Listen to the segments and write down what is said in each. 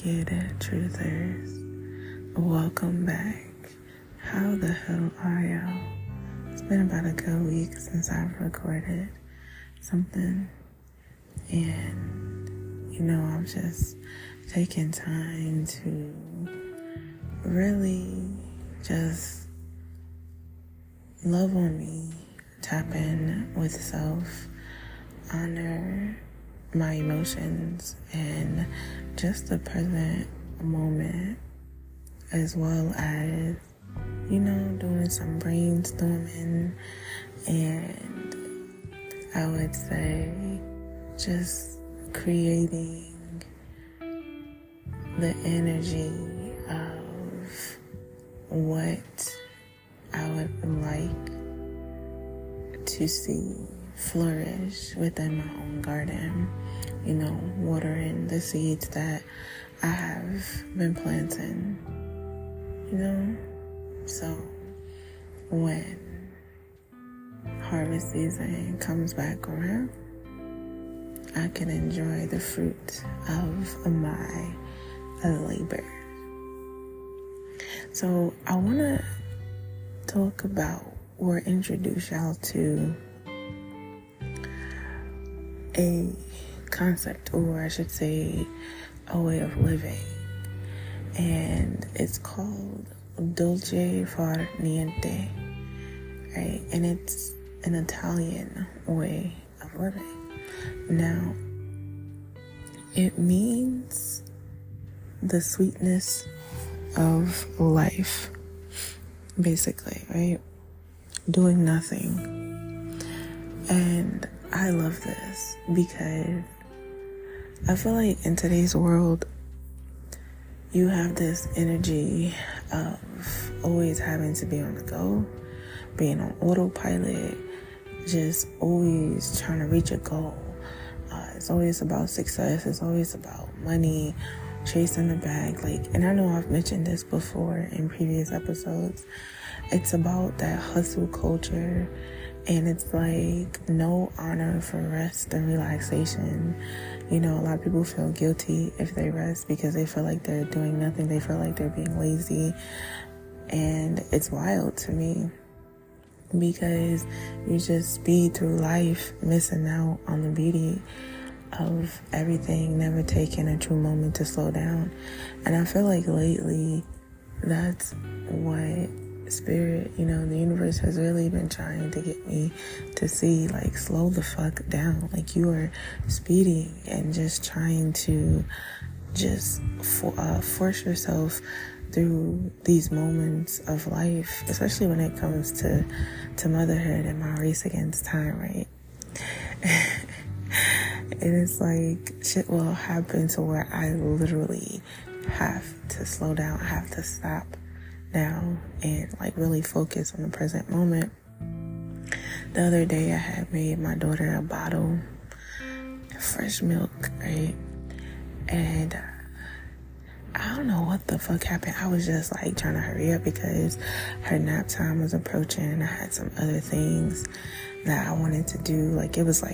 Naked Truthers, welcome back. How the hell are y'all? It's been about a good week since I've recorded something, and I'm just taking time to really just love on me, tap in with self, honor my emotions, and just the present moment, as well as doing some brainstorming, and I would say just creating the energy of what I would like to see flourish within my own garden, watering the seeds that I have been planting, so when harvest season comes back around, I can enjoy the fruit of my labor. So I want to talk about or introduce y'all to a concept, or I should say a way of living, and it's called Dolce Far Niente, right? And it's an Italian way of living. Now, it means the sweetness of life, basically, right? Doing nothing. And I love this because I feel like in today's world, you have this energy of always having to be on the go, being on autopilot, just always trying to reach a goal. It's always about success. It's always about money, chasing the bag. And I know I've mentioned this before in previous episodes. It's about that hustle culture, and it's like no honor for rest and relaxation. A lot of people feel guilty if they rest because they feel like they're doing nothing. They feel like they're being lazy. And it's wild to me because you just speed through life, missing out on the beauty of everything, never taking a true moment to slow down. And I feel like lately, that's what spirit, the universe has really been trying to get me to see, slow the fuck down. You are speeding and just trying to just force yourself through these moments of life, especially when it comes to motherhood and my race against time, right? And it's shit will happen to where I literally have to slow down, I have to stop now and really focus on the present moment. The other day I had made my daughter a bottle of fresh milk, right? And I don't know what the fuck happened. I was just trying to hurry up because her nap time was approaching. I had some other things that I wanted to do. It was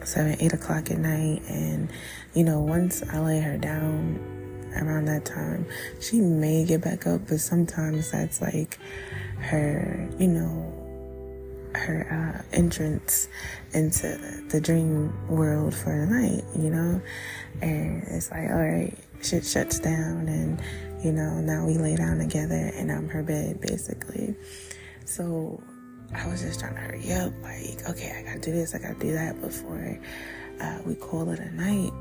7, 8 o'clock at night, and once I lay her down around that time, she may get back up, but sometimes that's her, her entrance into the dream world for the night, and it's all right, shit shuts down, and now we lay down together and I'm her bed, basically. So I was just trying to hurry up, okay, I gotta do this, I gotta do that before we call it a night.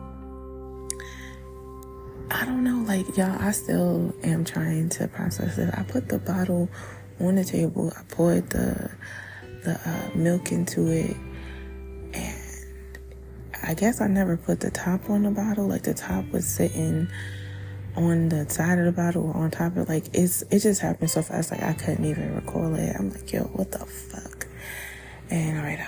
I don't know, y'all, I still am trying to process it. I put the bottle on the table, I poured the milk into it, and I guess I never put the top on the bottle. The top was sitting on the side of the bottle or on top of it. It just happened so fast, I couldn't even recall it. I'm yo, what the fuck? And all right,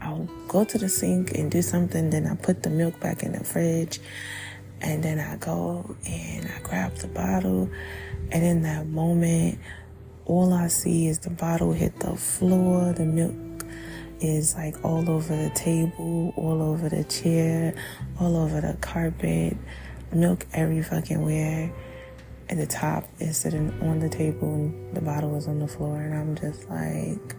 I'll go to the sink and do something, then I put the milk back in the fridge, and then I go and I grab the bottle, and in that moment, all I see is the bottle hit the floor, the milk is all over the table, all over the chair, all over the carpet, milk every fucking where. And the top is sitting on the table and the bottle is on the floor. And I'm just like,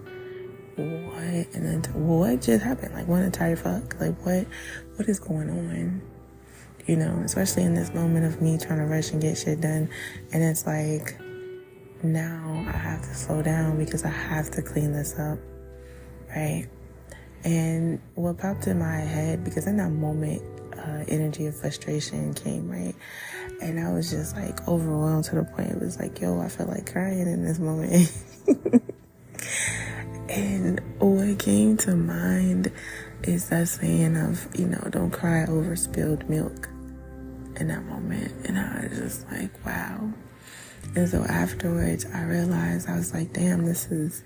what? And then, what just happened? Like, what entire fuck? Like, what is going on? You know, especially in this moment of me trying to rush and get shit done. And it's like, now I have to slow down because I have to clean this up, right? And what popped in my head, because in that moment, energy of frustration came, right? And I was just like overwhelmed to the point it was like, yo, I feel like crying in this moment. And what came to mind is that saying of, you know, don't cry over spilled milk in that moment. And I was just like, wow. And so afterwards, I realized, I was like, damn, this is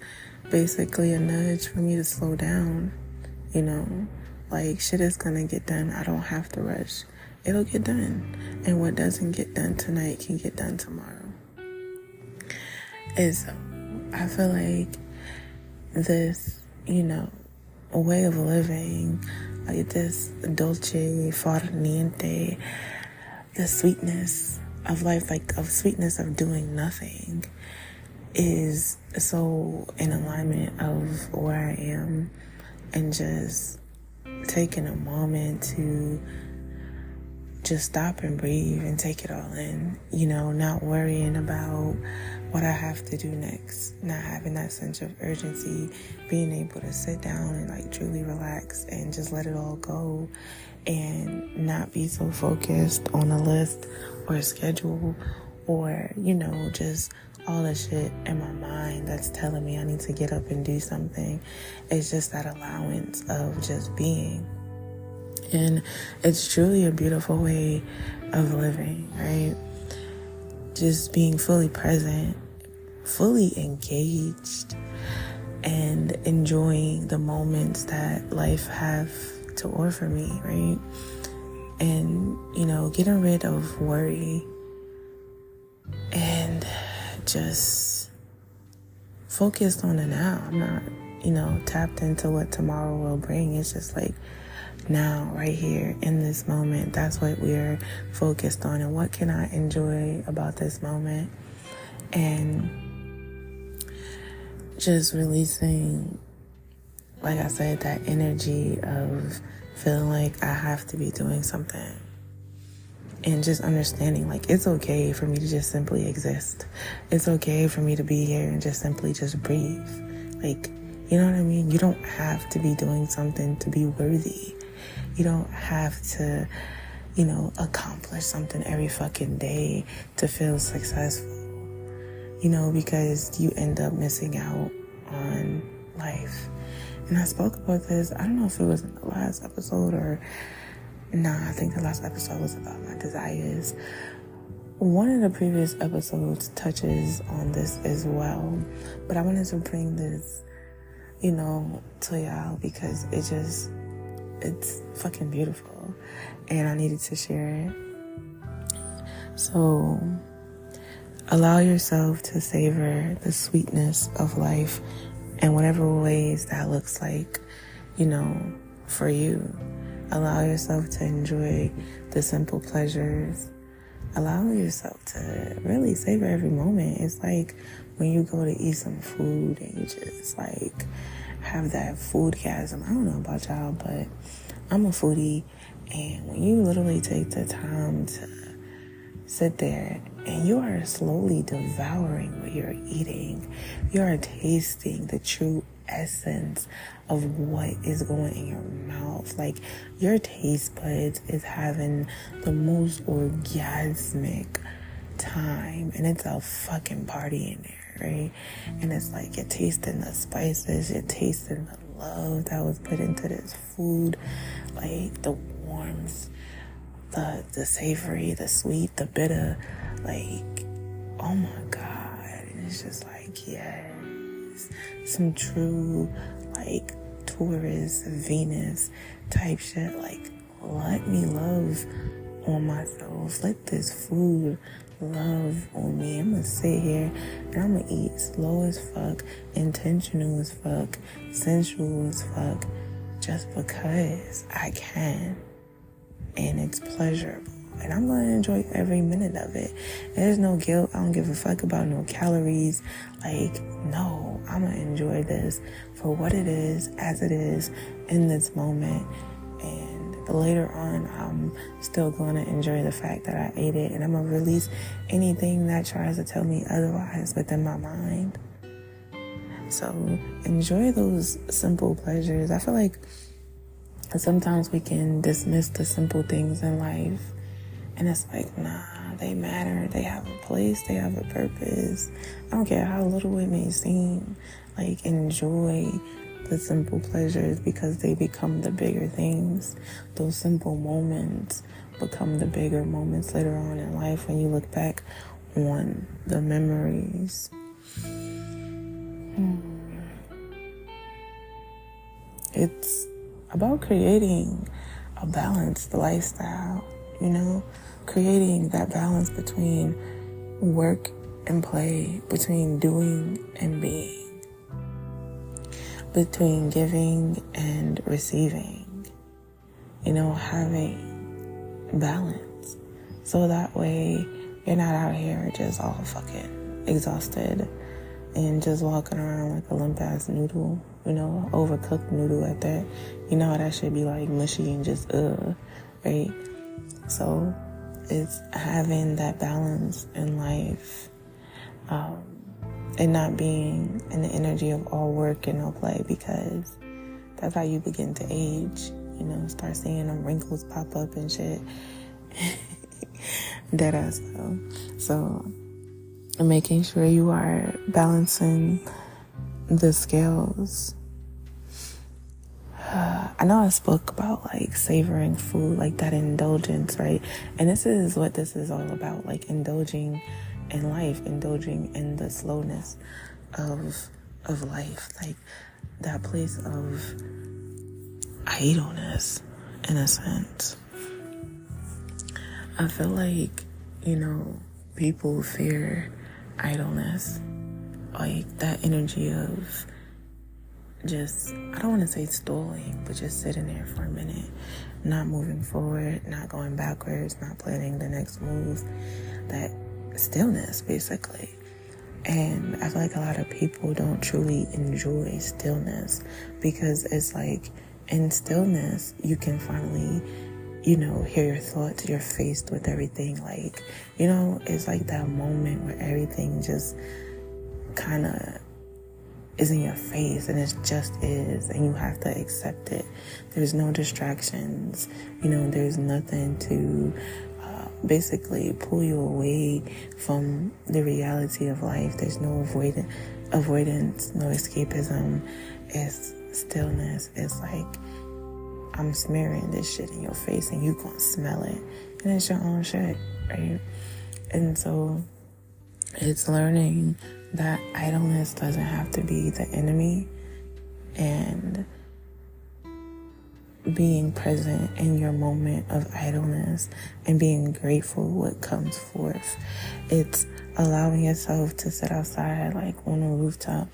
basically a nudge for me to slow down. You know, like, shit is gonna get done. I don't have to rush. It'll get done. And what doesn't get done tonight can get done tomorrow. And so I feel like this, you know, way of living, like this Dolce Far Niente, the sweetness of life, like of sweetness of doing nothing, is so in alignment of where I am, and just taking a moment to just stop and breathe and take it all in, you know, not worrying about what I have to do next, not having that sense of urgency, being able to sit down and like truly relax and just let it all go, and not be so focused on a list or a schedule or, you know, just all the shit in my mind that's telling me I need to get up and do something. It's just that allowance of just being. And it's truly a beautiful way of living, right? Just being fully present, fully engaged, and enjoying the moments that life have to offer me, right? And, you know, getting rid of worry and just focused on the now. I'm not, you know, tapped into what tomorrow will bring. It's just like now, right here in this moment. That's what we're focused on. And what can I enjoy about this moment? And just releasing, like I said, that energy of feeling like I have to be doing something. And just understanding, like, it's okay for me to just simply exist. It's okay for me to be here and just simply just breathe. Like, you know what I mean? You don't have to be doing something to be worthy. You don't have to, you know, accomplish something every fucking day to feel successful. You know, because you end up missing out on life. And I spoke about this, I don't know if it was in the last episode or... I think the last episode was about my desires. One of the previous episodes touches on this as well. But I wanted to bring this, you know, to y'all because it's fucking beautiful. And I needed to share it. So, allow yourself to savor the sweetness of life in whatever ways that looks like, you know, for you. Allow yourself to enjoy the simple pleasures. Allow yourself to really savor every moment. It's like when you go to eat some food and you just like have that foodgasm. I don't know about y'all, but I'm a foodie. And when you literally take the time to sit there and you are slowly devouring what you're eating, you are tasting the true essence of what is going in your mouth. Like, your taste buds is having the most orgasmic time, and it's a fucking party in there, right? And it's like you're tasting the spices, you're tasting the love that was put into this food, like the warmth, the savory, the sweet, the bitter, like, oh my God. And it's just like, yes, some true, like, Taurus, Venus type shit. Like, let me love on myself. Let this food love on me. I'm gonna sit here and I'm gonna eat slow as fuck, intentional as fuck, sensual as fuck, just because I can. And it's pleasurable and I'm going to enjoy every minute of it. There's no guilt. I don't give a fuck about no calories. Like, no, I'm going to enjoy this for what it is, as it is, in this moment. And later on, I'm still going to enjoy the fact that I ate it, and I'm going to release anything that tries to tell me otherwise within my mind. So enjoy those simple pleasures. I feel like sometimes we can dismiss the simple things in life, and it's like, nah, they matter. They have a place. They have a purpose. I don't care how little it may seem. Like, enjoy the simple pleasures, because they become the bigger things. Those simple moments become the bigger moments later on in life when you look back on the memories. It's about creating a balanced lifestyle, creating that balance between work and play, between doing and being, between giving and receiving, having balance. So that way you're not out here just all fucking exhausted and just walking around like a limp ass noodle, overcooked noodle at that. You know how that should be like mushy and just right? So it's having that balance in life, and not being in the energy of all work and no play, because that's how you begin to age. Start seeing them wrinkles pop up and shit. Deadass though. So making sure you are balancing the scales. I know I spoke about like savoring food, like that indulgence, right? And this is what this is all about, like indulging in life, indulging in the slowness of life, like that place of idleness, in a sense. I feel like, people fear idleness, like that energy of just, I don't want to say stalling, but just sitting there for a minute, not moving forward, not going backwards, not planning the next move, that stillness, basically. And I feel like a lot of people don't truly enjoy stillness, because it's like in stillness, you can finally, hear your thoughts. You're faced with everything. Like, it's like that moment where everything just kind of is in your face, and it just is, and you have to accept it. There's no distractions. There's nothing to basically pull you away from the reality of life. There's no avoidance, no escapism. It's stillness. It's like, I'm smearing this shit in your face and you gonna smell it, and it's your own shit, right? And so it's learning that idleness doesn't have to be the enemy, and being present in your moment of idleness and being grateful what comes forth. It's allowing yourself to sit outside, like on a rooftop,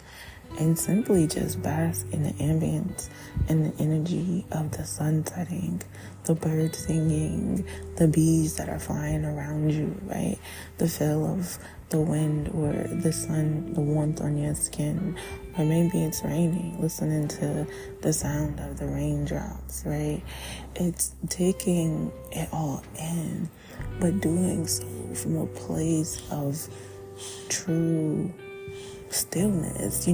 and simply just bask in the ambience and the energy of the sun setting, the birds singing, the bees that are flying around you, right? The feel of the wind or the sun, the warmth on your skin, or maybe it's raining, listening to the sound of the raindrops, right? It's taking it all in, but doing so from a place of true stillness,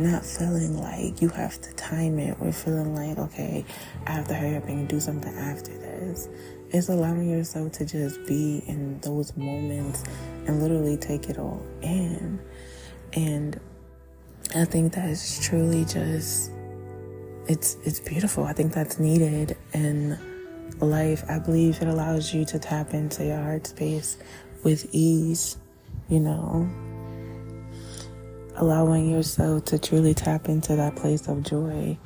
not feeling like you have to time it, or feeling like, okay, I have to hurry up and do something after this. It's allowing yourself to just be in those moments and literally take it all in. And I think that's truly just, it's beautiful. I think that's needed in life. I believe it allows you to tap into your heart space with ease, allowing yourself to truly tap into that place of joy,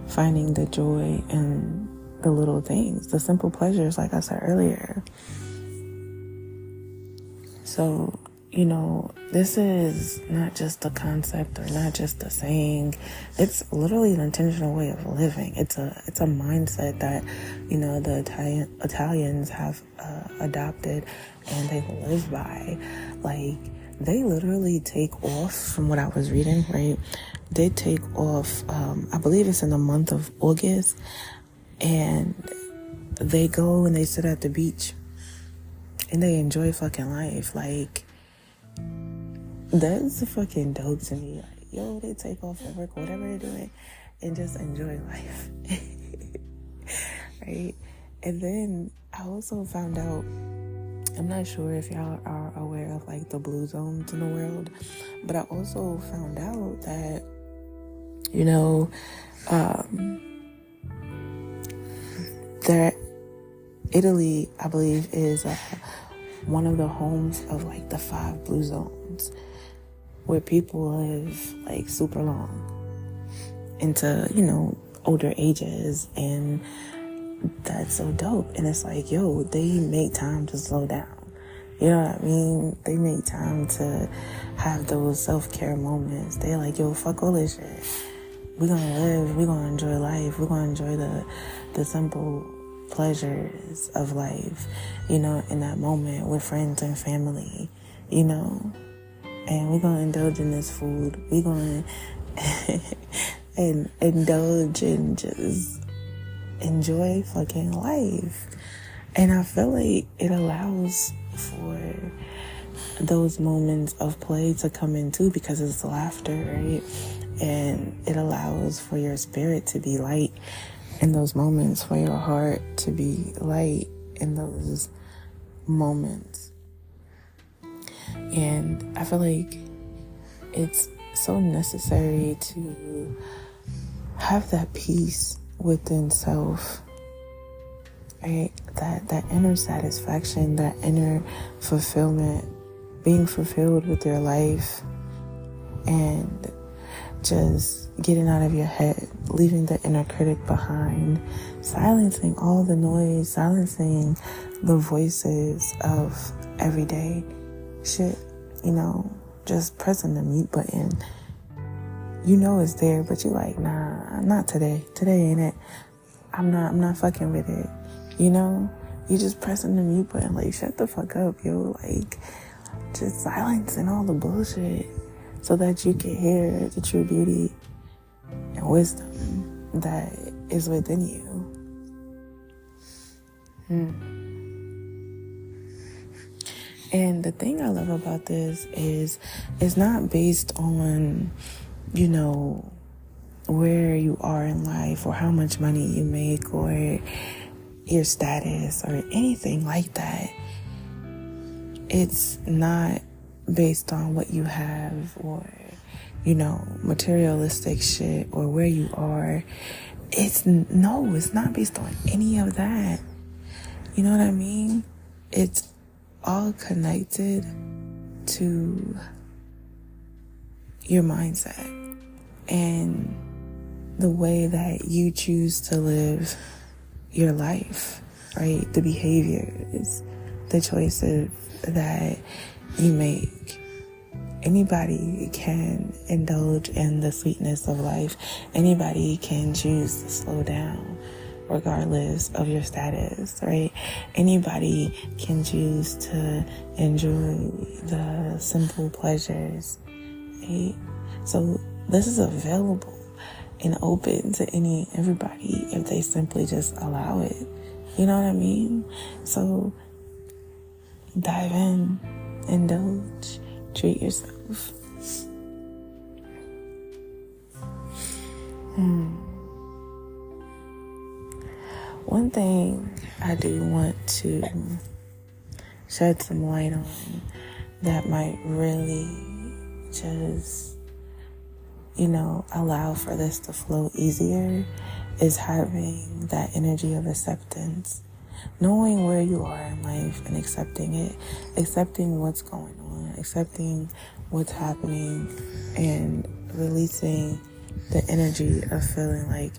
finding the joy in the little things, the simple pleasures, like I said earlier. So, this is not just a concept or not just a saying. It's literally an intentional way of living. It's a mindset that, the Italians have adopted and they live by. Like, they literally take off, from what I was reading, right? They take off, I believe it's in the month of August, and they go and they sit at the beach and they enjoy fucking life. Like, that's fucking dope to me. Like, yo, they take off from work, whatever they're doing, and just enjoy life. Right? And then I also found out, I'm not sure if y'all are aware of like the blue zones in the world, but I also found out that, that Italy, I believe, is one of the homes of like the 5 blue zones, where people live like super long into, older ages. And that's so dope. And it's like, yo, they make time to slow down. You know what I mean? They make time to have those self-care moments. They're like, yo, fuck all this shit. We're gonna live, we're gonna enjoy life, we're gonna enjoy the simple pleasures of life, in that moment with friends and family, and we're gonna indulge in this food. We're gonna and indulge and just enjoy fucking life. And I feel like it allows for those moments of play to come in too, because it's laughter, right? And it allows for your spirit to be light in those moments, for your heart to be light in those moments. And I feel like it's so necessary to have that peace within self, right? That inner satisfaction, that inner fulfillment, being fulfilled with your life, and just getting out of your head, leaving the inner critic behind, silencing all the noise, silencing the voices of everyday shit, just pressing the mute button. It's there, but you're like, nah, not today. Today ain't it. I'm not fucking with it. You just pressing the mute button, like, shut the fuck up, yo. Like, just silencing all the bullshit so that you can hear the true beauty and wisdom that is within you. And the thing I love about this is it's not based on, where you are in life or how much money you make or your status or anything like that. It's not based on what you have or, materialistic shit or where you are. It's not based on any of that. You know what I mean? It's all connected to your mindset and the way that you choose to live your life, right? The behaviors, the choices that you make. Anybody can indulge in the sweetness of life. Anybody can choose to slow down regardless of your status, right? Anybody can choose to enjoy the simple pleasures, right? So this is available and open to everybody if they simply just allow it. You know what I mean? So dive in, indulge, treat yourself. One thing I do want to shed some light on that might really just, allow for this to flow easier is having that energy of acceptance. Knowing where you are in life and accepting it, accepting what's going on, accepting what's happening, and releasing the energy of feeling like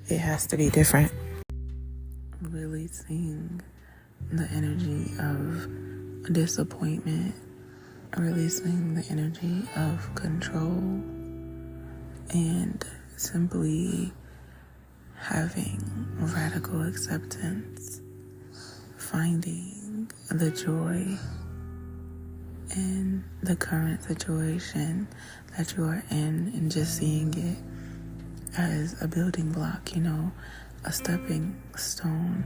it has to be different. Releasing the energy of disappointment releasing the energy of control and simply having radical acceptance, finding the joy in the current situation that you are in and just seeing it as a building block, a stepping stone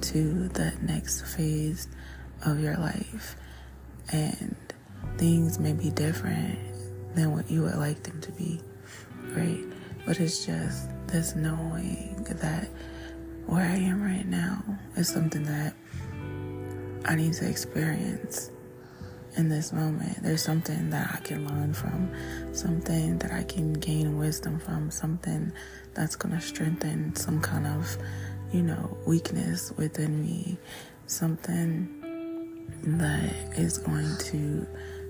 to the next phase of your life. And things may be different than what you would like them to be, right? But it's just this knowing that where I am right now is something that I need to experience in this moment. There's something that I can learn from, something that I can gain wisdom from, something that's going to strengthen some kind of, weakness within me, something that is going to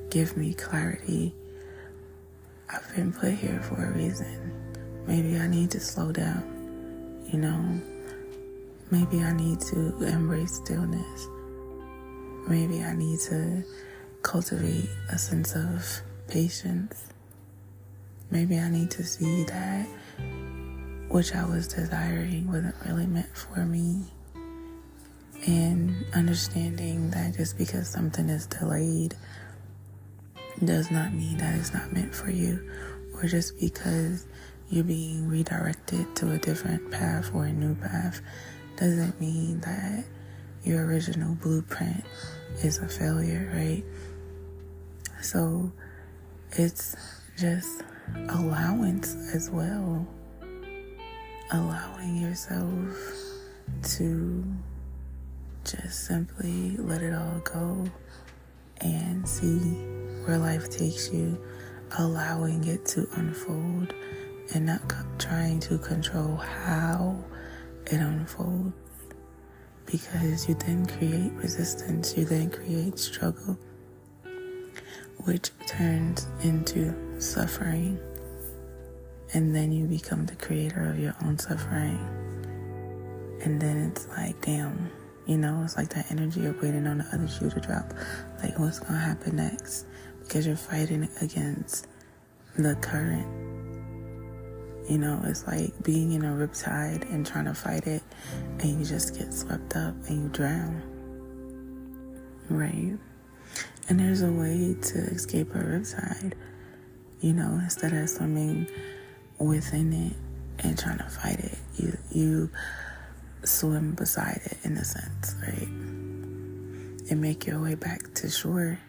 give me clarity. I've been put here for a reason. Maybe I need to slow down, Maybe I need to embrace stillness. Maybe I need to cultivate a sense of patience. Maybe I need to see that which I was desiring wasn't really meant for me. And understanding that just because something is delayed does not mean that it's not meant for you. Or just because you're being redirected to a different path or a new path doesn't mean that your original blueprint is a failure, right? So it's just allowance as well. Allowing yourself to just simply let it all go and see where life takes you. Allowing it to unfold and not trying to control how it unfolds. Because you then create resistance, you then create struggle, which turns into suffering. And then you become the creator of your own suffering. And then it's like, damn, it's like that energy of waiting on the other shoe to drop. Like, what's going to happen next? Because you're fighting against the current. It's like being in a riptide and trying to fight it, and you just get swept up and you drown. Right? And there's a way to escape a riptide, instead of swimming within it and trying to fight it. You swim beside it in a sense, right? And make your way back to shore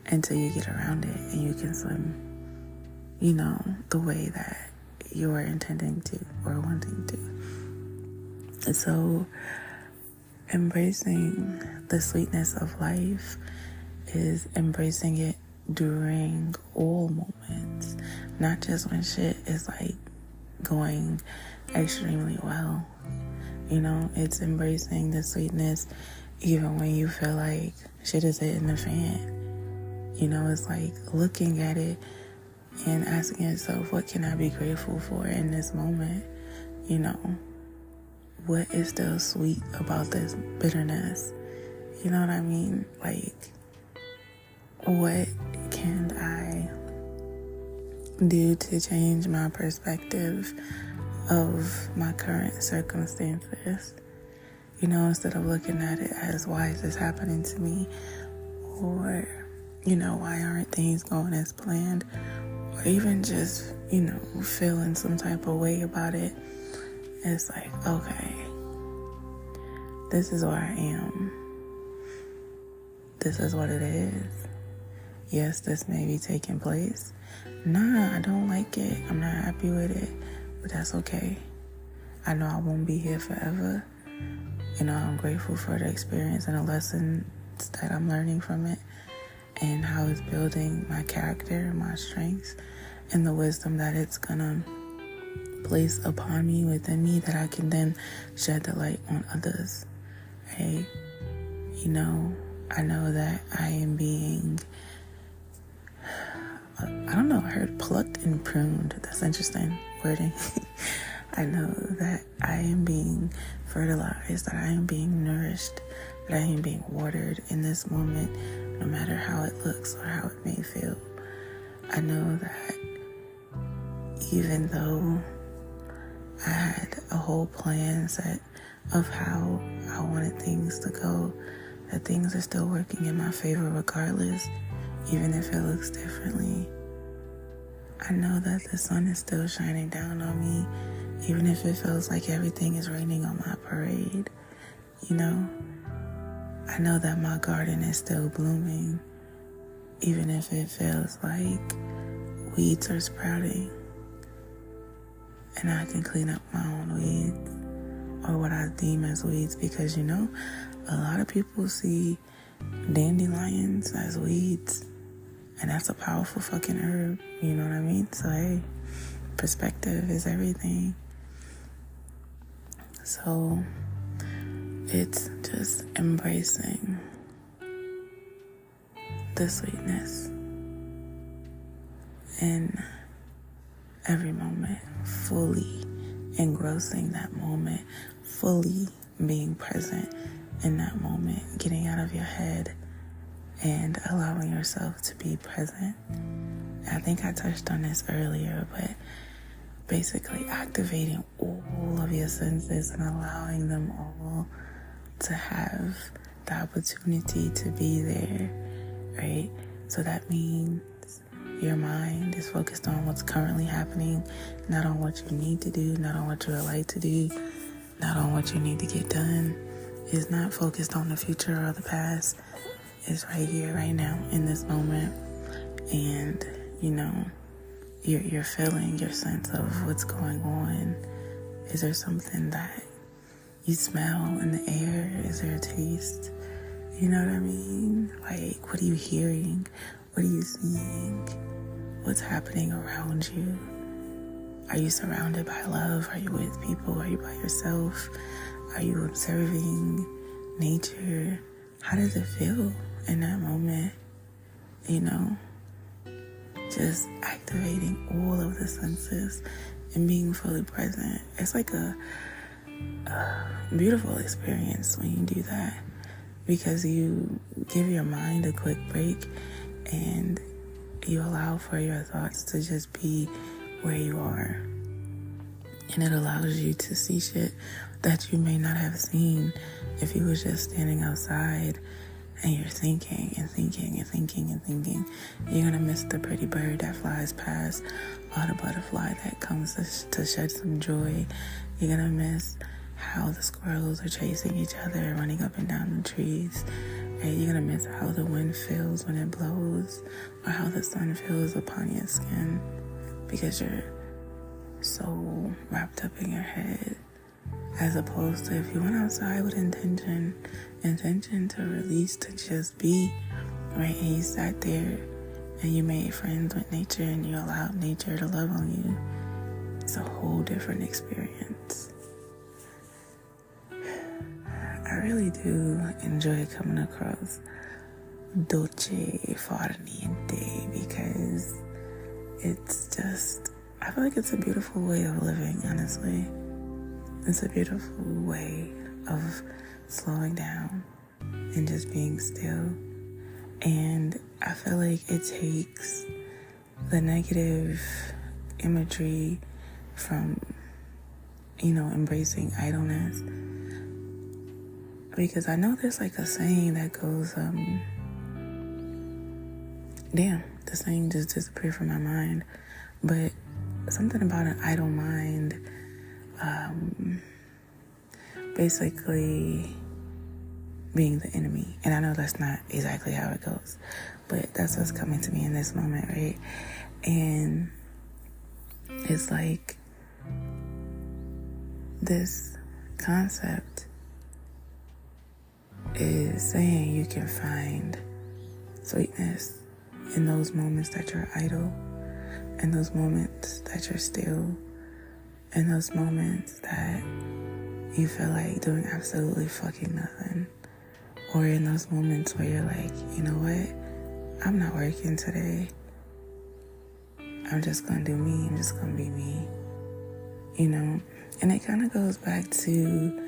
until you get around it and you can swim, the way that you're intending to or wanting to. So embracing the sweetness of life is embracing it during all moments, not just when shit is like going extremely well. It's embracing the sweetness even when you feel like shit is hitting the fan. It's like looking at it and asking yourself, what can I be grateful for in this moment? What is still sweet about this bitterness? You know what I mean? Like, what can I do to change my perspective of my current circumstances? Instead of looking at it as, why is this happening to me? Or, why aren't things going as planned? Or even just, feeling some type of way about it. It's like, okay, this is where I am. This is what it is. Yes, this may be taking place. Nah, I don't like it. I'm not happy with it. But that's okay. I know I won't be here forever. I'm grateful for the experience and the lessons that I'm learning from it, and how it's building my character, my strengths, and the wisdom that it's gonna place upon me, within me, that I can then shed the light on others. Right? I know that I am being, I heard plucked and pruned. That's interesting wording. I know that I am being fertilized, that I am being nourished, that I am being watered in this moment no matter how it looks or how it may feel. I know that even though I had a whole plan set of how I wanted things to go, that things are still working in my favor regardless, even if it looks differently. I know that the sun is still shining down on me, even if it feels like everything is raining on my parade. You know, I know that my garden is still blooming, even if it feels like weeds are sprouting. And I can clean up my own weeds, or what I deem as weeds, because, you know, a lot of people see dandelions as weeds, and that's a powerful fucking herb, you know what I mean? So, hey, perspective is everything. So, it's just embracing the sweetness in every moment, fully engrossing that moment, fully being present in that moment, getting out of your head and allowing yourself to be present. I think I touched on this earlier, but basically activating all of your senses and allowing them all to have the opportunity to be there, right? So that means your mind is focused on what's currently happening, not on what you need to do, not on what you would like to do, not on what you need to get done. It's not focused on the future or the past. It's right here, right now, in this moment. And, you know, you're feeling your sense of what's going on. Is there something that you smell in the air? Is there a taste? You know what I mean? Like, what are you hearing? What are you seeing? What's happening around you? Are you surrounded by love? Are you with people? Are you by yourself? Are you observing nature? How does it feel in that moment? You know, just activating all of the senses and being fully present. It's like a beautiful experience when you do that, because you give your mind a quick break and you allow for your thoughts to just be where you are. And it allows you to see shit that you may not have seen if you was just standing outside and you're thinking and thinking and thinking and thinking. You're gonna miss the pretty bird that flies past, or the butterfly that comes to shed some joy. You're gonna miss how the squirrels are chasing each other, running up and down the trees. And you're gonna miss how the wind feels when it blows, or how the sun feels upon your skin, because you're so wrapped up in your head. As opposed to if you went outside with intention to release, to just be, right? And you sat there and you made friends with nature and you allowed nature to love on you. It's a whole different experience. I really do enjoy coming across Dolce Far Niente, because it's just, I feel like it's a beautiful way of living, honestly. It's a beautiful way of slowing down and just being still. And I feel like it takes the negative imagery from, you know, embracing idleness. Because I know there's like a saying that goes, damn, the saying just disappeared from my mind. But something about an idle mind, basically being the enemy. And I know that's not exactly how it goes, but that's what's coming to me in this moment, right? And it's like this concept is saying you can find sweetness in those moments that you're idle, in those moments that you're still, in those moments that you feel like doing absolutely fucking nothing, or in those moments where you're like, you know what, I'm not working today, I'm just gonna do me, I'm just gonna be me, you know? And it kind of goes back to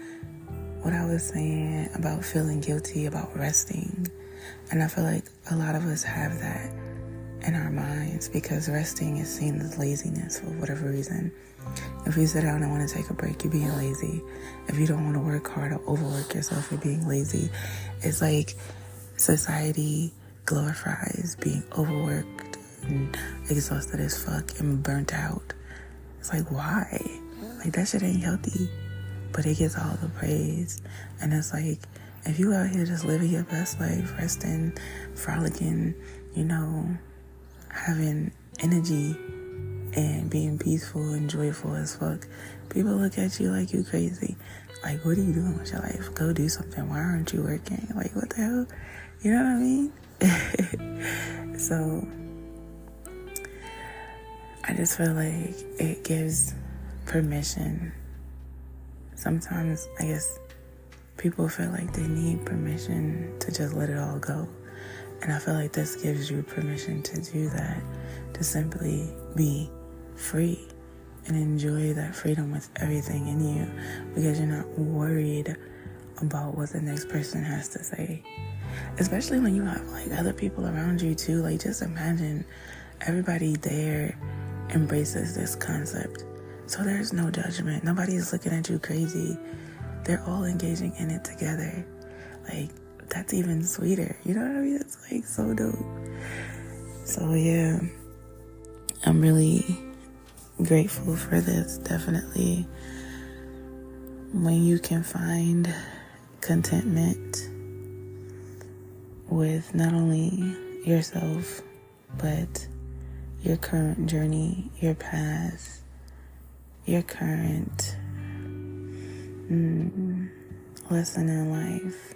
what I was saying about feeling guilty about resting, And I feel like a lot of us have that in our minds because resting is seen as laziness for whatever reason. If you sit down and want to take a break, you're being lazy. If you don't want to work hard or overwork yourself, you're being lazy. It's like society glorifies being overworked and exhausted as fuck and burnt out. It's like, why? Like, that shit ain't healthy. But it gets all the praise. And it's like, if you out here just living your best life, resting, frolicking, having energy and being peaceful and joyful as fuck, people look at you like you crazy. Like, what are you doing with your life? Go do something. Why aren't you working? Like, what the hell? You know what I mean? So I just feel like it gives permission. Sometimes I guess people feel like they need permission to just let it all go. And I feel like this gives you permission to do that, to simply be free and enjoy that freedom with everything in you because you're not worried about what the next person has to say. Especially when you have like other people around you too. Like, just imagine everybody there embraces this concept. So there's no judgment. Nobody's looking at you crazy. They're all engaging in it together. Like, that's even sweeter. You know what I mean? It's like so dope. So yeah, I'm really grateful for this. Definitely. When you can find contentment with not only yourself, but your current journey, your past, your current lesson in life,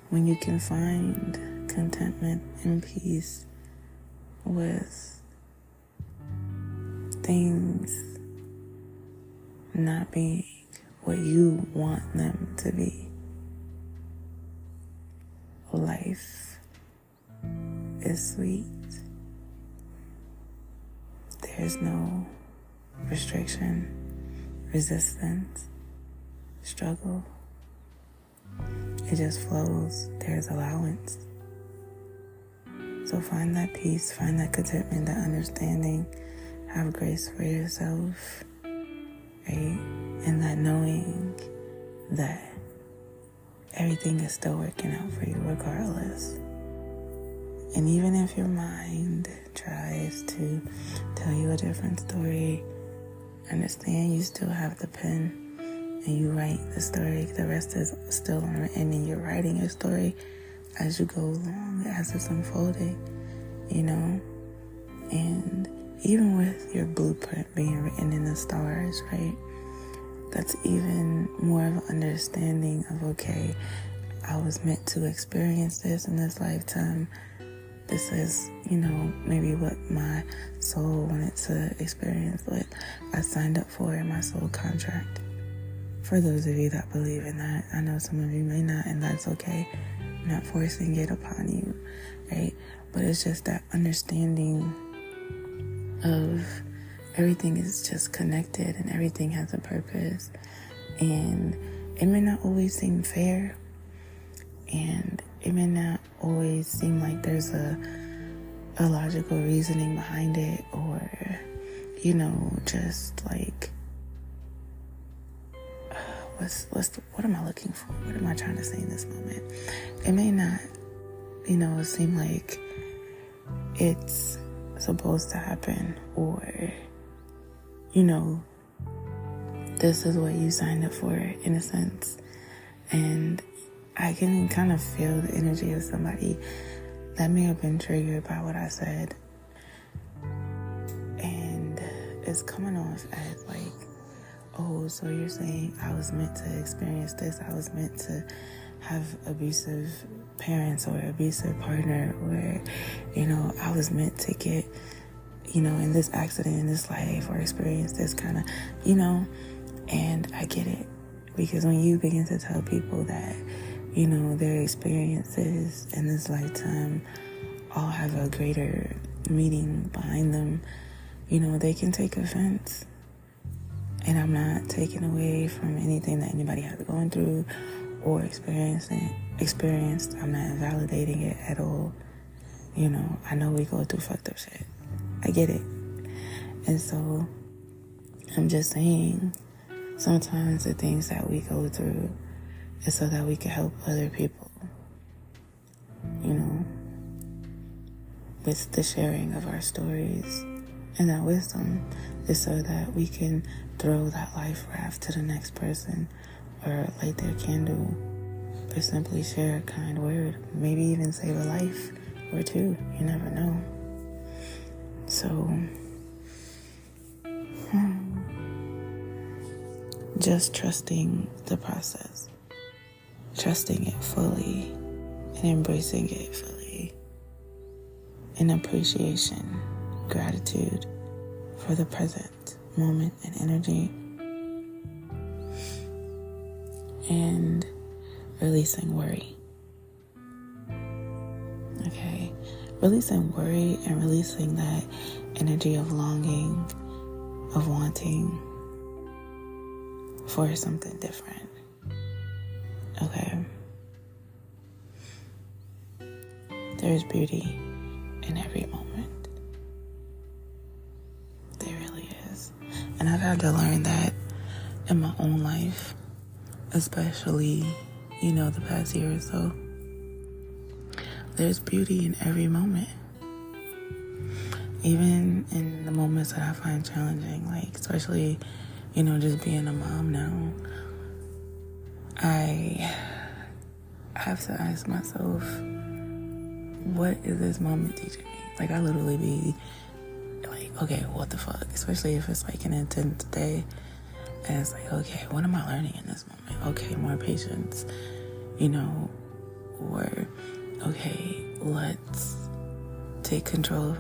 when you can find contentment and peace with things not being what you want them to be, life is sweet. There's no restriction, resistance, struggle. It just flows. There's allowance. So find that peace, find that contentment, that understanding. Have grace for yourself, right? And that knowing that everything is still working out for you regardless. And even if your mind tries to tell you a different story, understand you still have the pen. And you write the story. The rest is still unwritten, and you're writing your story as you go along, as it's unfolding, And even with your blueprint being written in the stars, right? That's even more of an understanding of, okay, I was meant to experience this in this lifetime. This is, maybe what my soul wanted to experience, what I signed up for in my soul contract. For those of you that believe in that, I know some of you may not, and that's okay. I'm not forcing it upon you, right? But it's just that understanding of everything is just connected and everything has a purpose. And it may not always seem fair, and it may not always seem like there's a logical reasoning behind it, or, just like, what am I looking for? What am I trying to say in this moment? It may not, seem like it's supposed to happen, or, this is what you signed up for, in a sense. And I can kind of feel the energy of somebody that may have been triggered by what I said. And it's coming off as like, oh, so you're saying I was meant to experience this. I was meant to have abusive parents or abusive partner, or, I was meant to get, in this accident in this life, or experience this kind of, and I get it. Because when you begin to tell people that, their experiences in this lifetime all have a greater meaning behind them, they can take offense. And I'm not taking away from anything that anybody has gone through or experienced. I'm not invalidating it at all. I know we go through fucked up shit. I get it. And so I'm just saying, sometimes the things that we go through is so that we can help other people, with the sharing of our stories. And that wisdom is so that we can throw that life raft to the next person, or light their candle, or simply share a kind word, maybe even save a life or two. You never know. So, just trusting the process, trusting it fully, and embracing it fully, in appreciation, gratitude for the present moment and energy, and releasing worry. Okay, releasing worry and releasing that energy of longing, of wanting for something different. Okay, there's beauty in every moment. There really is. And I've had to learn that in my own life, especially, the past year or so. There's beauty in every moment. Even in the moments that I find challenging, like especially, just being a mom now, I have to ask myself, what is this moment teaching me? Like, I literally be like, okay, what the fuck? Especially if it's like an intense day. And it's like, okay, what am I learning in this moment? Okay, more patience, or okay, let's take control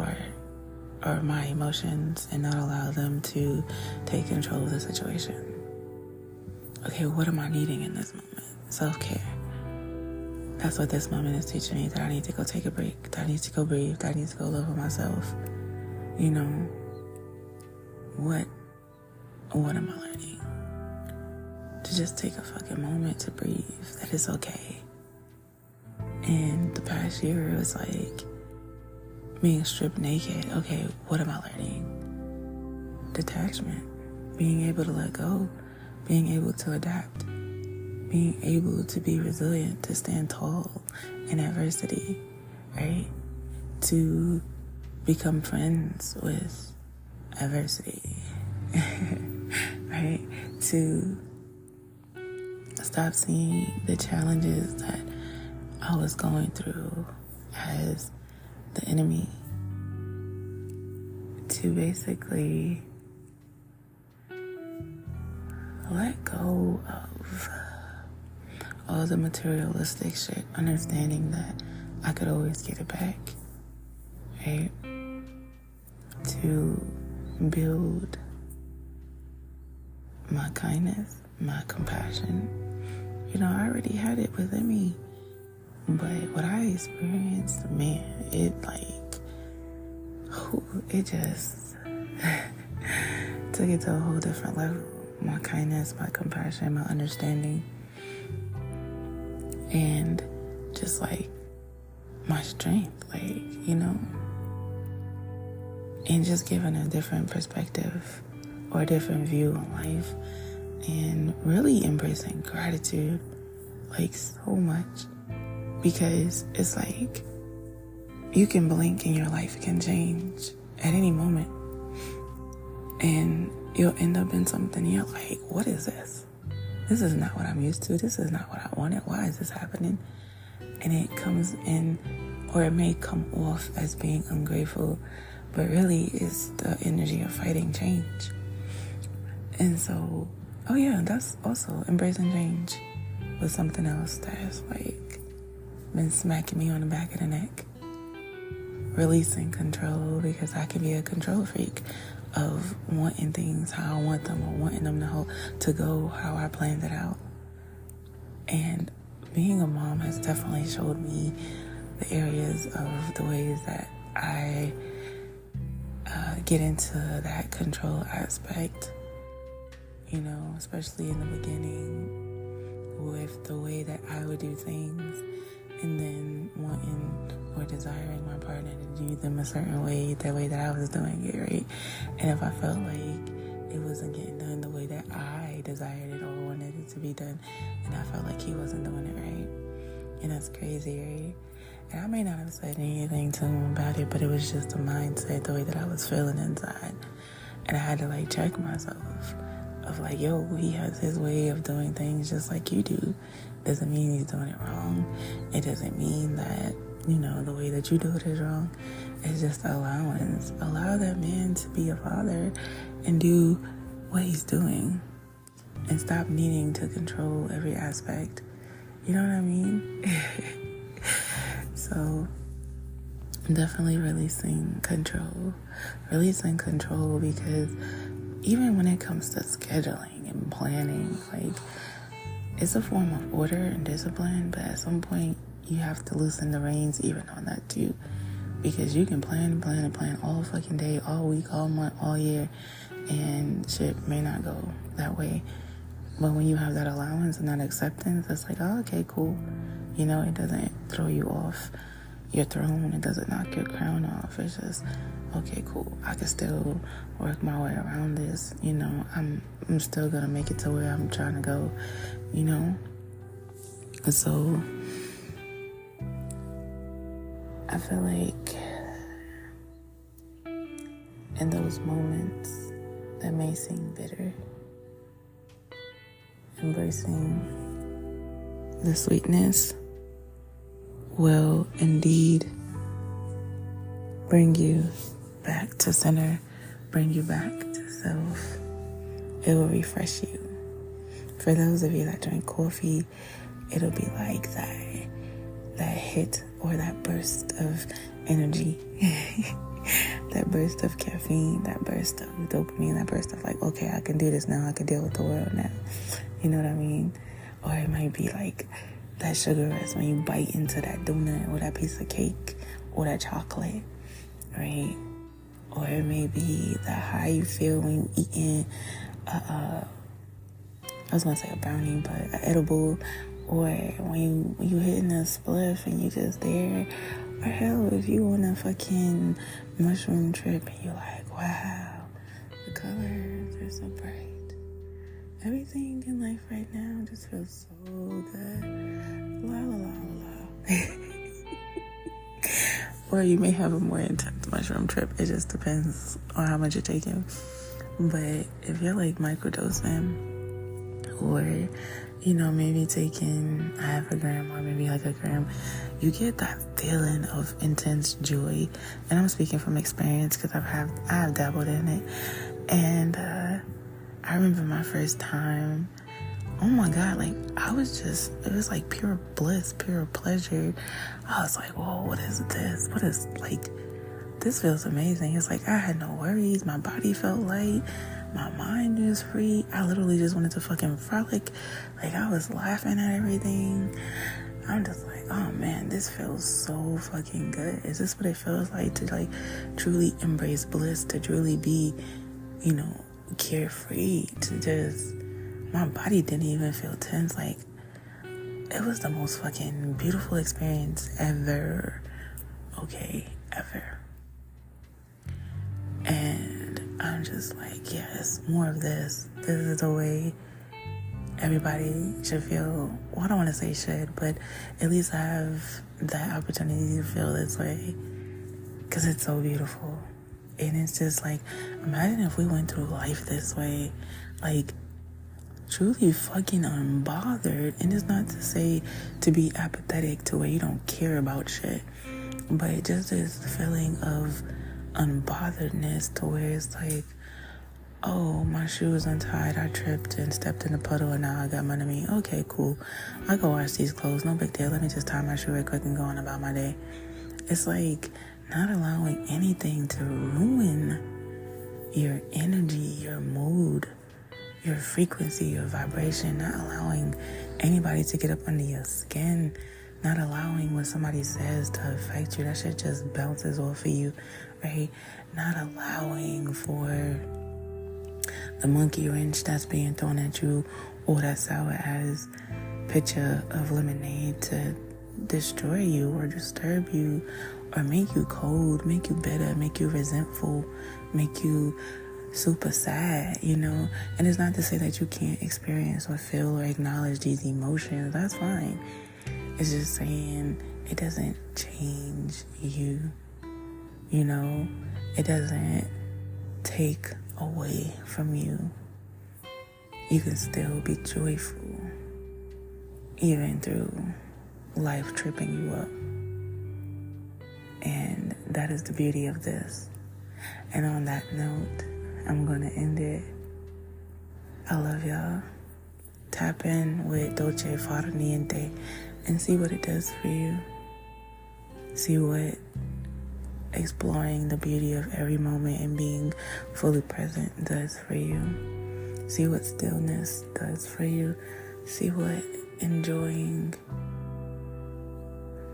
of my emotions and not allow them to take control of the situation. Okay, what am I needing in this moment? Self-care. That's what this moment is teaching me, that I need to go take a break, that I need to go breathe, that I need to go love on myself. What am I learning? To just take a fucking moment to breathe, that it's okay. And the past year, it was like being stripped naked. Okay, what am I learning? Detachment. Being able to let go. Being able to adapt. Being able to be resilient, to stand tall in adversity, right? To become friends with adversity, right? To stop seeing the challenges that I was going through as the enemy. To basically let go of all the materialistic shit, understanding that I could always get it back, right? To build my kindness, my compassion. I already had it within me, but what I experienced, man, it just took it to a whole different level. My kindness, my compassion, my understanding, and just my strength, and just giving a different perspective or a different view on life, and really embracing gratitude so much, because it's you can blink and your life can change at any moment, and you'll end up in something you're like, what is this? This is not what I'm used to. This is not what I wanted. Why is this happening? And it comes in, or it may come off as being ungrateful, but really it's the energy of fighting change. And so, that's also embracing change was something else that's been smacking me on the back of the neck. Releasing control, because I can be a control freak of wanting things how I want them, or wanting them to go how I planned it out. And being a mom has definitely showed me the areas of the ways that I get into that control aspect, especially in the beginning, with the way that I would do things, and then wanting or desiring my partner to do them a certain way, the way that I was doing it, right? And if I felt like it wasn't getting done the way that I desired it or wanted it to be done, and I felt like he wasn't doing it right. And that's crazy, right? And I may not have said anything to him about it, but it was just a mindset, the way that I was feeling inside. And I had to like check myself of like, yo, he has his way of doing things just like you do. Doesn't mean he's doing it wrong. It doesn't mean that, the way that you do it is wrong. It's just allowance. Allow that man to be a father and do what he's doing. And stop needing to control every aspect. You know what I mean? So, definitely releasing control. Releasing control, because even when it comes to scheduling and planning, like, it's a form of order and discipline, but at some point you have to loosen the reins even on that too. Because you can plan all fucking day, all week, all month, all year, and shit may not go that way. But when you have that allowance and that acceptance, it's like, oh, okay, cool. It doesn't throw you off your throne. It doesn't knock your crown off. It's just, okay, cool. I can still work my way around this. I'm still gonna make it to where I'm trying to go. And so I feel like in those moments that may seem bitter, embracing the sweetness will indeed bring you back to center, bring you back to self. It will refresh you. For those of you that drink coffee, it'll be like that hit or that burst of energy, that burst of caffeine, that burst of dopamine, that burst of like, okay, I can do this now. I can deal with the world now. You know what I mean? Or it might be like that sugar rush when you bite into that donut or that piece of cake or that chocolate, right? Or it may be the high you feel when you eating I was gonna say a brownie, but an edible, or when you hitting a spliff and you just there, or hell, if you on a fucking mushroom trip and you're like, wow, the colors are so bright. Everything in life right now just feels so good. La la la la. Or you may have a more intense mushroom trip. It just depends on how much you're taking. But if you're like microdosing, or maybe taking half a gram or maybe like a gram, you get that feeling of intense joy. And I'm speaking from experience because I have dabbled in it. And I remember my first time, oh my God, like it was like pure bliss, pure pleasure. I was like, whoa, what is this? This feels amazing. It's like I had no worries. My body felt light. My mind was free. I literally just wanted to fucking frolic. Like, I was laughing at everything. I'm just like, oh man, this feels so fucking good. Is this what it feels like to like truly embrace bliss, to truly be, carefree, to just, my body didn't even feel tense. Like, it was the most fucking beautiful experience ever. Okay, ever. And I'm just like, yes, more of this. This is the way everybody should feel. Well, I don't want to say should, but at least have that opportunity to feel this way, because it's so beautiful. And it's just like, imagine if we went through life this way, like truly fucking unbothered. And it's not to say to be apathetic to where you don't care about shit, but just this feeling of unbotheredness to where it's like, oh, my shoe is untied, I tripped and stepped in a puddle and now I got mud on me. Okay, cool. I go wash these clothes, no big deal. Let me just tie my shoe right quick and go on about my day. It's like not allowing anything to ruin your energy, your mood, your frequency, your vibration, not allowing anybody to get up under your skin, not allowing what somebody says to affect you. That shit just bounces off of you, right? Not allowing for the monkey wrench that's being thrown at you or that sour ass pitcher of lemonade to destroy you or disturb you or make you cold, make you bitter, make you resentful, make you super sad, And it's not to say that you can't experience or feel or acknowledge these emotions. That's fine. It's just saying it doesn't change you, It doesn't take away from you. You can still be joyful even through life tripping you up. And that is the beauty of this. And on that note, I'm going to end it. I love y'all. Tap in with Dolce Far Niente and see what it does for you. See what exploring the beauty of every moment and being fully present does for you. See what stillness does for you. See what enjoying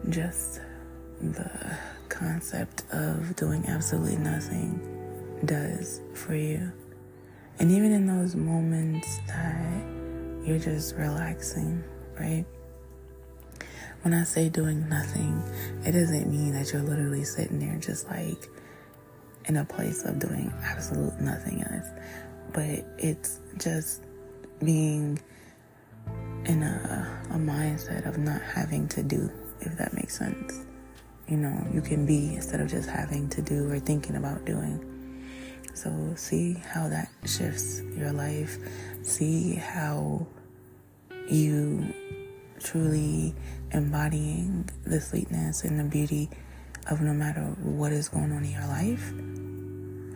just the concept of doing absolutely nothing does for you. And even in those moments that you're just relaxing, right? When I say doing nothing, it doesn't mean that you're literally sitting there just like in a place of doing absolute nothingness. But it's just being in a mindset of not having to do, if that makes sense. You can be instead of just having to do or thinking about doing. So see how that shifts your life. See how you truly embodying the sweetness and the beauty of no matter what is going on in your life,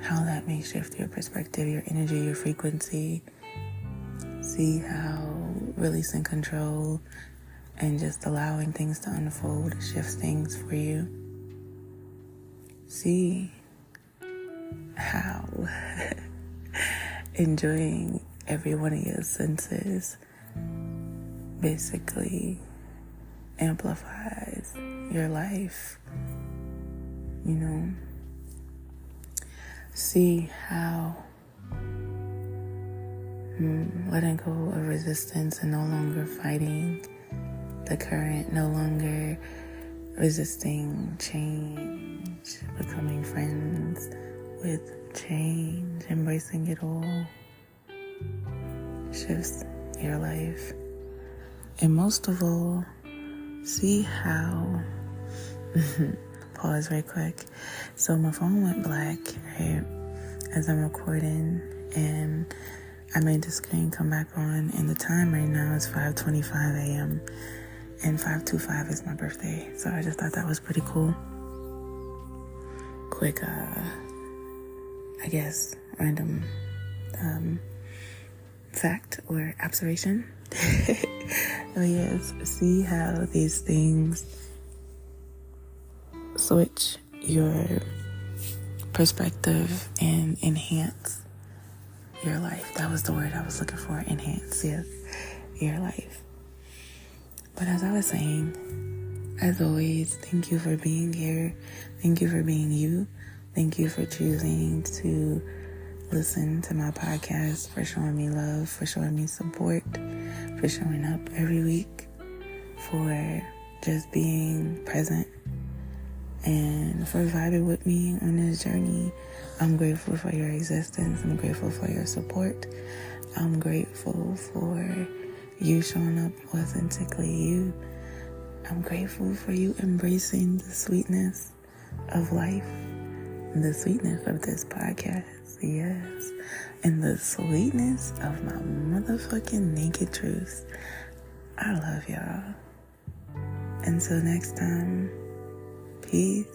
how that may shift your perspective, your energy, your frequency. See how releasing control and just allowing things to unfold shifts things for you. See how enjoying every one of your senses basically amplifies your life. See how letting go of resistance and no longer fighting the current, no longer resisting change, becoming friends with change, embracing it all, shifts your life. And most of all, see how pause right quick. So my phone went black, right, as I'm recording, and I made the screen come back on, and the time right now is 5:25 a.m. and 5:25 is my birthday. So I just thought that was pretty cool. Quick, I guess, random fact or observation. Oh yes, see how these things switch your perspective and enhance your life. That was the word I was looking for, enhance, yes, your life. But as I was saying, as always, thank you for being here. Thank you for being you. Thank you for choosing to listen to my podcast, for showing me love, for showing me support, for showing up every week, for just being present, and for vibing with me on this journey. I'm grateful for your existence. I'm grateful for your support. I'm grateful for you showing up authentically you. I'm grateful for you embracing the sweetness of life, the sweetness of this podcast, yes, and the sweetness of my motherfucking naked truth. I love y'all. Until next time, peace.